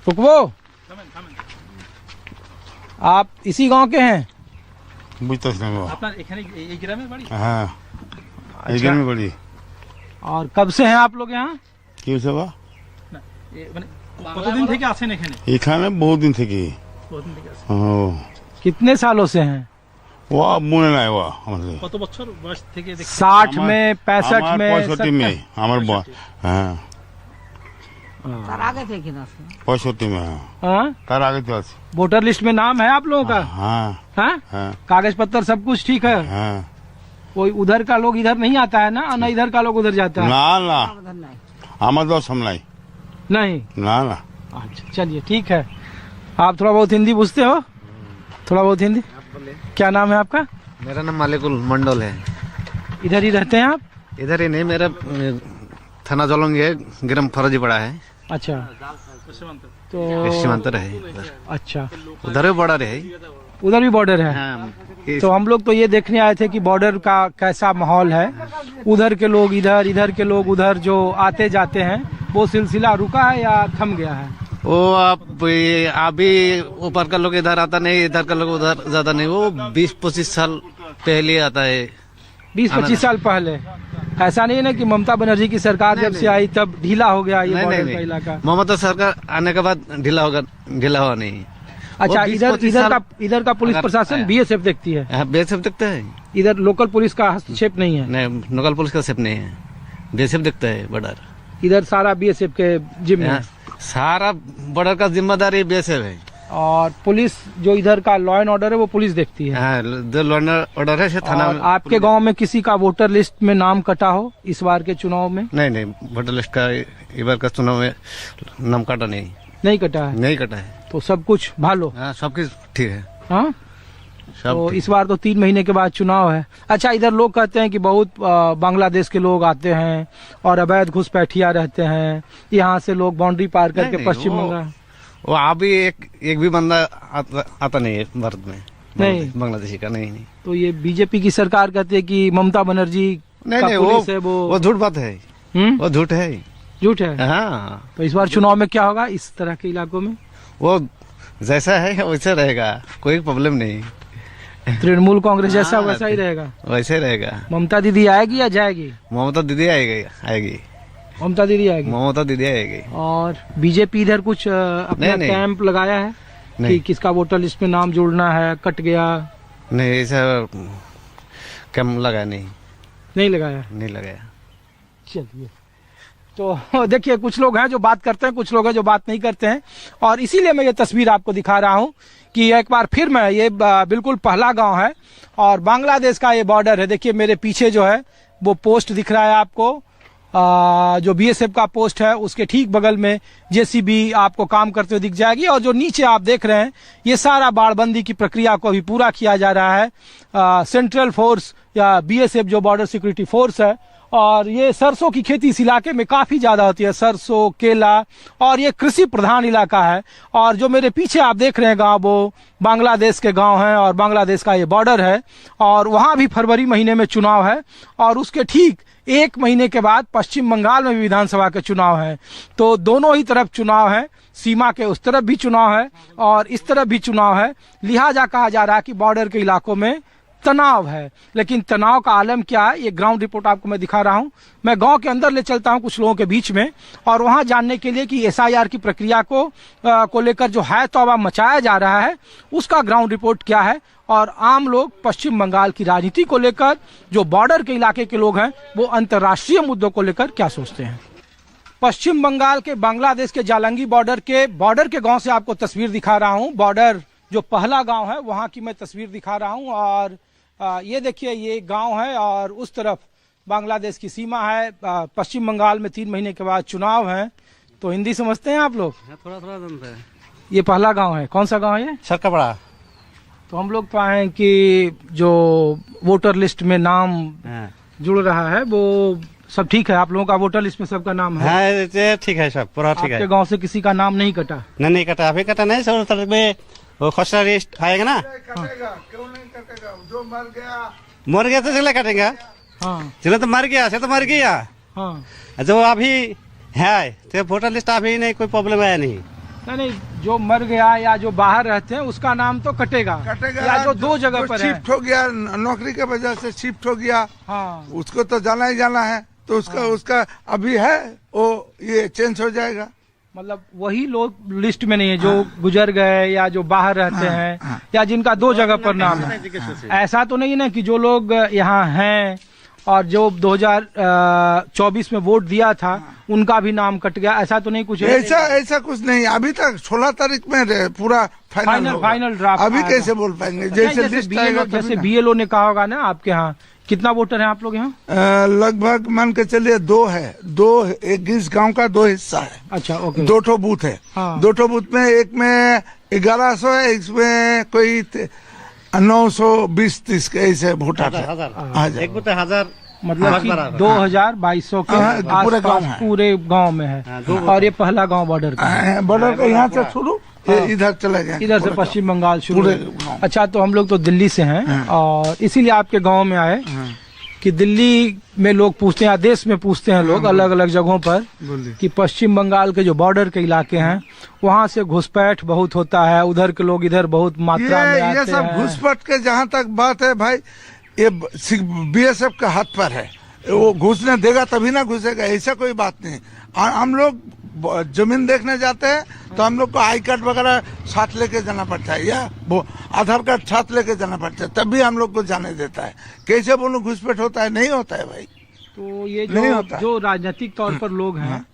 रुकवो, आप इसी गांव के हैं? हाँ, अच्छा। में बड़ी। और कब से हैं आप लोग यहाँ? क्यों सेवा কতদিন থেকে আছেন এখানে? এখানে বহুত দিন থেকে। कितने सालों से हैं? वो মনে নাই वो আমাদের কত বছর বয়স থেকে? 60 में, 65 में, 65 में আমার হ্যাঁ তার আগে থেকে না 65 में। हाँ, তার আগে তো আছে। वोटर लिस्ट में नाम है आप लोगों का? हाँ हाँ, हाँ कागज पत्र सब कुछ ठीक है? हाँ। कोई उधर का लोग इधर नहीं आता है ना, ना इधर का लोग उधर जाता है? না না সাবধান নাই। আমার দশ সামলাই नहीं। না না। अच्छा चलिए ठीक है। आप थोड़ा बहुत हिंदी पूछते हो? थोड़ा बहुत हिंदी? क्या नाम है आपका? मेरा नाम मालिकुल मंडल है। इधर ही रहते हैं आप? इधर ही नहीं, मेरा थाना जलंगी है, ग्राम फरजीपड़ा है, अच्छा तो सीमांतर है उधर। अच्छा, उधर भी बॉर्डर है। उधर भी बॉर्डर है? हाँ, तो हम लोग तो ये देखने आए थे कि बॉर्डर का कैसा माहौल है, उधर के लोग इधर, इधर के लोग उधर जो आते जाते हैं, वो सिलसिला रुका है या थम गया है? वो आप अभी ऊपर का लोग इधर आता नहीं, इधर का लोग उधर ज्यादा नहीं। वो 20-25 साल पहले आता है। 20-25 साल पहले? ऐसा नहीं है ना कि ममता बनर्जी की सरकार जब से आई तब ढीला हो गया ये बॉर्डर का इलाका? ममता सरकार आने के बाद ढीला हुआ नहीं। अच्छा, वो 20-25 इधर का पुलिस प्रशासन बीएसएफ देखती है? बीएसएफ देखता है। इधर लोकल पुलिस का हस्तक्षेप नहीं है? नहीं, लोकल पुलिस का सेप नहीं है, बीएसएफ देखता है बॉर्डर। इधर सारा बीएसएफ के जिम्मे है? सारा बॉर्डर का जिम्मेदारी बीएसएफ है। और पुलिस जो इधर का लॉ एंड ऑर्डर है वो पुलिस देखती है? हाँ, जो लॉ एंड ऑर्डर है थाना और में। आपके गांव में किसी का वोटर लिस्ट में नाम कटा हो इस बार के चुनाव में? नहीं, वोटर लिस्ट का इस बार का चुनाव में नाम काटा नहीं कटा है? नहीं कटा है। तो सब कुछ भालो? हाँ, सब कुछ ठीक है। हाँ, सब तो ठीक। इस बार तो 3 महीने के बाद चुनाव है। अच्छा, इधर लोग कहते हैं कि बहुत बांग्लादेश के लोग आते हैं और अवैध घुसपैठिया रहते हैं, यहाँ से लोग बाउंड्री पार करके नहीं, पश्चिम वो- बंगाल। वो अभी एक भी बंदा आता नहीं है भारत में, नहीं। बांग्लादेशी का नहीं। तो ये बीजेपी की सरकार कहती है कि ममता बनर्जी नहीं, का नहीं, पुलिस है वो झूठ बात है। वो झूठ है। झूठ है? हाँ, तो इस बार चुनाव में क्या होगा इस तरह के इलाकों में? वो जैसा है वैसा रहेगा, कोई प्रॉब्लम नहीं। तृणमूल कांग्रेस जैसा हाँ, वैसा ही रहेगा? वैसे रहेगा। ममता दीदी आएगी या जाएगी? ममता दीदी आएगी। ममता दीदी आएगी? ममता दीदी आएगी। और बीजेपी इधर कुछ अपना नहीं। कैंप लगाया है कि नहीं। किसका वोटर लिस्ट में नाम जोड़ना है, कट गया? नहीं, ऐसा कैंप लगा नहीं लगाया? नहीं लगाया। चलिए, तो देखिए कुछ लोग हैं जो बात करते हैं, कुछ लोग हैं जो बात नहीं करते हैं, और इसीलिए मैं ये तस्वीर आपको दिखा रहा हूं कि एक बार फिर मैं ये बिल्कुल पहला गांव है और बांग्लादेश का ये बॉर्डर है। देखिए मेरे पीछे जो है वो पोस्ट दिख रहा है आपको, जो बीएसएफ का पोस्ट है उसके ठीक बगल में जेसीबी आपको काम करते हुए दिख जाएगी, और जो नीचे आप देख रहे हैं ये सारा बाड़बंदी की प्रक्रिया को अभी पूरा किया जा रहा है। सेंट्रल फोर्स या बीएसएफ जो बॉर्डर सिक्योरिटी फोर्स है, और ये सरसों की खेती इस इलाके में काफी ज्यादा होती है, सरसों, केला, और ये कृषि प्रधान इलाका है। और जो मेरे पीछे आप देख रहे हैं गांव, वो बांग्लादेश के गांव हैं और बांग्लादेश का ये बॉर्डर है, और वहां भी फरवरी महीने में चुनाव है, और उसके ठीक 1 महीने के बाद पश्चिम बंगाल में भी विधानसभा के चुनाव है। तो दोनों ही तरफ चुनाव है, सीमा के उस तरफ भी चुनाव है और इस तरफ भी चुनाव है। लिहाजा कहा जा रहा है कि बॉर्डर के इलाकों में तनाव है। लेकिन तनाव का आलम क्या है, ये ग्राउंड रिपोर्ट आपको मैं दिखा रहा हूं। मैं गांव के अंदर ले चलता हूं कुछ लोगों के बीच में, और वहां जानने के लिए कि एसआईआर की प्रक्रिया को लेकर जो है तौबा मचाया जा रहा है उसका ग्राउंड रिपोर्ट क्या है, और आम लोग पश्चिम बंगाल की राजनीति को लेकर, जो बॉर्डर के इलाके के लोग हैं, वो अंतर्राष्ट्रीय मुद्दों को लेकर क्या सोचते हैं। पश्चिम बंगाल के बांग्लादेश के जालंगी बॉर्डर के गांव से आपको तस्वीर दिखा रहा हूं। बॉर्डर जो पहला गांव है वहां की मैं तस्वीर दिखा रहा हूं, और ये देखिए ये गांव है और उस तरफ बांग्लादेश की सीमा है। पश्चिम बंगाल में 3 महीने के बाद चुनाव है। तो हिंदी समझते हैं आप लोग? थोड़ा जानते हैं। ये पहला गांव है। कौन सा गांव है ये? सरकापड़ा। तो हम लोग तो आए कि जो वोटर लिस्ट में नाम जुड़ रहा है वो सब ठीक है? आप लोगों का वोटर लिस्ट में सबका नाम है? हाँ, ठीक है, सब पूरा ठीक है। आपके गांव से किसी का नाम नहीं कटा? नहीं कटा, अभी कटा नहीं। सब तरफ में वो खसरा लिस्ट आएगा ना, कटेगा, क्यों नहीं कटेगा? जो मर गया तो चले काटेगा। हाँ चलो तो मर गया, से तो मर गया। हाँ। जो अभी है तो वोटर लिस्ट अभी नहीं, कोई प्रॉब्लम आया नहीं। नहीं, जो मर गया या जो बाहर रहते हैं उसका नाम तो कटेगा या जो दो जगह पर है। शिफ्ट हो गया नौकरी के वजह से, शिफ्ट हो गया, हाँ, उसको तो जाना ही जाना है, तो उसका अभी है वो, ये चेंज हो जाएगा। मतलब वही लोग लिस्ट में नहीं है जो गुजर गए या जो बाहर रहते हैं या जिनका दो जगह पर नाम है। ऐसा तो नहीं ना कि जो लोग यहाँ हैं और जो 2024 में वोट दिया था उनका भी नाम कट गया, ऐसा तो नहीं कुछ है? ऐसा कुछ नहीं, अभी तक 16 तारीख में पूरा फाइनल ड्राफ्ट। अभी कैसे बोल पाएंगे? जैसे जैसे BLO ने कहा होगा ना, आपके यहाँ कितना वोटर है आप लोग यहाँ? लगभग मान के चलिए 2 है, 21 गांव का 2 हिस्सा है। अच्छा, ओके। 2 ठो बूथ है। हाँ। 2 ठो बूथ में एक में 1100 है, इसमें कोई 920-30 के ऐसे वोटर है। एक बूथ 1000, मतलब कि 2200 के आसपास पूरे गांव में है। और ये पहला गांव बॉर्डर का है। बॉर्डर का यहाँ से शुरू इधर चले गए, इधर से पश्चिम बंगाल शुरू। अच्छा, तो हम लोग तो दिल्ली से हैं और इसीलिए आपके गांव में आए कि दिल्ली में लोग पूछते हैं, देश में पूछते हैं लोग अलग अलग जगहों पर कि पश्चिम बंगाल के जो बॉर्डर के इलाके हैं वहाँ से घुसपैठ बहुत होता है, उधर के लोग इधर बहुत मात्रा में आते हैं। ये सब घुसपैठ के जहाँ तक बात है भाई, ये BSF का हाथ पर है, वो घुसने देगा तभी ना घुसेगा, ऐसा कोई बात नहीं। हम लोग जमीन देखने जाते हैं तो हम लोग को आई कार्ड वगैरह साथ लेके जाना पड़ता है या वो आधार कार्ड साथ लेके जाना पड़ता है, तभी हम लोग को जाने देता है। कैसे बोलूं घुसपैठ होता है? नहीं होता है भाई। तो ये जो राजनीतिक तौर पर लोग हैं,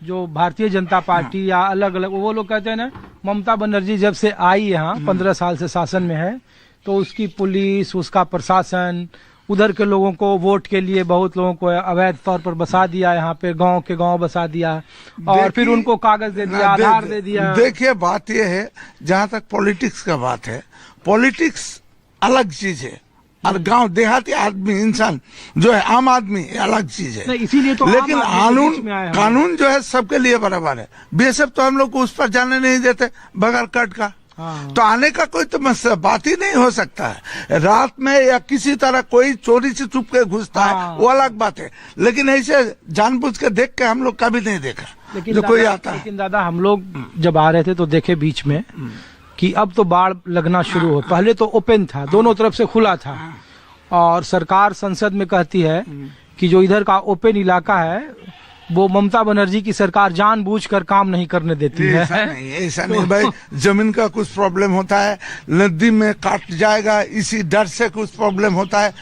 जो भारतीय जनता पार्टी या अलग अलग, वो लोग कहते हैं ना, ममता बनर्जी जब से आई यहाँ 15 साल से शासन में है, तो उसकी पुलिस, उसका प्रशासन, उधर के लोगों को वोट के लिए बहुत लोगों को अवैध तौर पर बसा दिया, यहाँ पे गांव के गांव बसा दिया और फिर उनको कागज दे दिया, आधार दे दिया। देखिए, बात ये है, जहाँ तक पॉलिटिक्स का बात है, पॉलिटिक्स अलग चीज है और गांव देहाती आदमी, इंसान जो है, आम आदमी, अलग चीज है। इसीलिए तो लेकिन कानून जो है सबके लिए बराबर है। BSF तो हम लोग को उस पर जाने नहीं देते बगैर कार्ड का। तो आने का कोई तो बात ही नहीं हो सकता है। रात में या किसी तरह कोई चोरी से छुप के घुसता है, वो अलग बात है, लेकिन ऐसे जानबूझ के देख के हम लोग कभी नहीं देखा। लेकिन कोई आता है। लेकिन दादा, हम लोग जब आ रहे थे तो देखे बीच में कि अब तो बाढ़ लगना शुरू हो। पहले तो ओपन था, दोनों तरफ से खुला था और सरकार संसद में कहती है कि जो इधर का ओपन इलाका है वो ममता बनर्जी की सरकार जानबूझकर काम नहीं करने देती है। ऐसा नहीं भाई, जमीन का कुछ प्रॉब्लम होता है, नदी में काट जाएगा इसी डर से कुछ प्रॉब्लम होता है।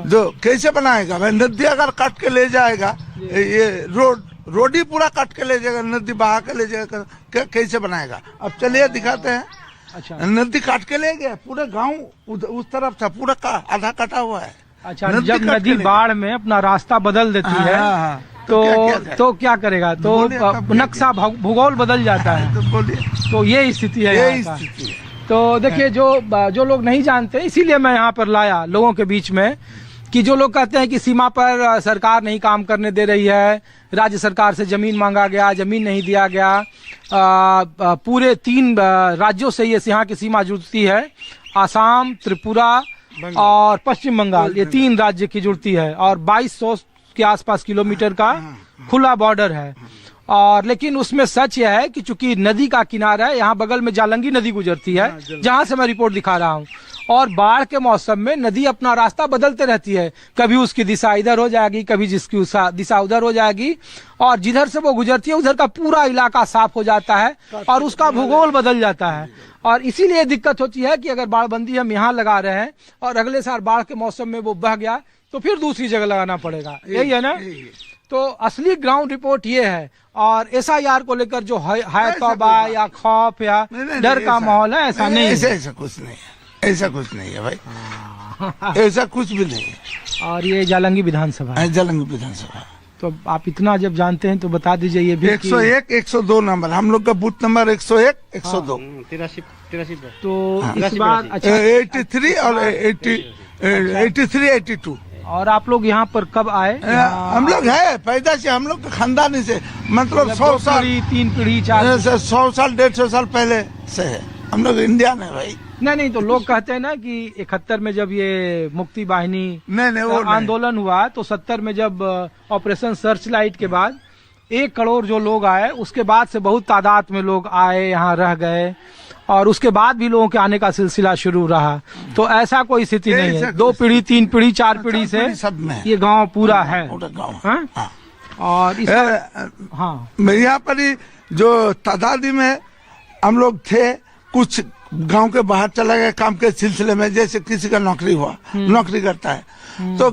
जो कैसे बनाएगा भाई? नदी अगर काट के ले जाएगा, ये रोड ही पूरा काट के ले जाएगा, नदी बहा के ले जाएगा, कैसे बनाएगा? अब चलिए दिखाते हैं। अच्छा, नदी काट के ले गया, पूरा गाँव उस तरफ था, पूरा आधा कटा हुआ है। अच्छा, जब नदी बाढ़ में अपना रास्ता बदल देती है तो क्या करेगा? तो नक्शा भूगोल बदल जाता है। तो ये स्थिति है यहाँ का। तो देखिए, जो लोग नहीं जानते, इसीलिए मैं यहाँ पर लाया लोगों के बीच में, कि जो लोग कहते हैं कि सीमा पर सरकार नहीं काम करने दे रही है, राज्य सरकार से जमीन मांगा गया, जमीन नहीं दिया गया। पूरे 3 राज्यों से ये यहाँ की सीमा जुड़ती है, आसाम, त्रिपुरा और पश्चिम बंगाल, ये 3 राज्य की जुड़ती है और 2200 के आसपास किलोमीटर का खुला बॉर्डर है। और लेकिन उसमें सच यह है कि चूंकि नदी का किनारा है, यहाँ बगल में जालंगी नदी गुजरती है, जहां से मैं रिपोर्ट दिखा रहा हूँ, और बाढ़ के मौसम में नदी अपना रास्ता बदलते रहती है। कभी उसकी दिशा इधर हो जाएगी, कभी जिसकी दिशा उधर हो जाएगी, और जिधर से वो गुजरती है उधर का पूरा इलाका साफ हो जाता है और उसका भूगोल बदल जाता है। और इसीलिए दिक्कत होती है कि अगर बाढ़बंदी हम यहाँ लगा रहे हैं और अगले साल बाढ़ के मौसम में वो बह गया तो फिर दूसरी जगह लगाना पड़ेगा। यही है ना? तो असली ग्राउंड रिपोर्ट ये है। और SIR को लेकर जो है तौबा या खौफ या डर का माहौल है, ऐसा नहीं है। ऐसा कुछ नहीं है, ऐसा कुछ नहीं है भाई, ऐसा कुछ भी नहीं है। और ये जालंगी विधानसभा है। जालंगी विधानसभा। तो आप इतना जब जानते हैं तो बता दीजिए ये भी। 101, 102 नंबर, हम लोग का बूथ नंबर 101, 102। 83। तो इस बार अच्छा 83 और 83, 82। और आप लोग यहाँ पर कब आए? हम लोग है पैदा से, हम लोग खानदानी से, मतलब 100 साल, 3 पीढ़ी 4 100 साल 150 साल पहले से है। हम लोग इंडियन है भाई। नहीं, तो लोग कहते हैं ना कि 71 में जब ये मुक्ति वाहिनी नहीं, वो आंदोलन हुआ, तो 70 में जब ऑपरेशन सर्च लाइट के बाद 1 करोड़ जो लोग आए, उसके बाद से बहुत तादाद में लोग आए, यहाँ रह गए, और उसके बाद भी लोगों के आने का सिलसिला शुरू रहा। तो ऐसा कोई स्थिति नहीं है, 2 पीढ़ी 3 पीढ़ी 4 पीढ़ी से सब में ये गांव पूरा है। पूरा गाँव। हाँ? हाँ। और इस हाँ मैं यहाँ पर ही जो तादादी में हम लोग थे, कुछ गांव के बाहर चला गया काम के सिलसिले में, जैसे किसी का नौकरी हुआ, नौकरी करता है तो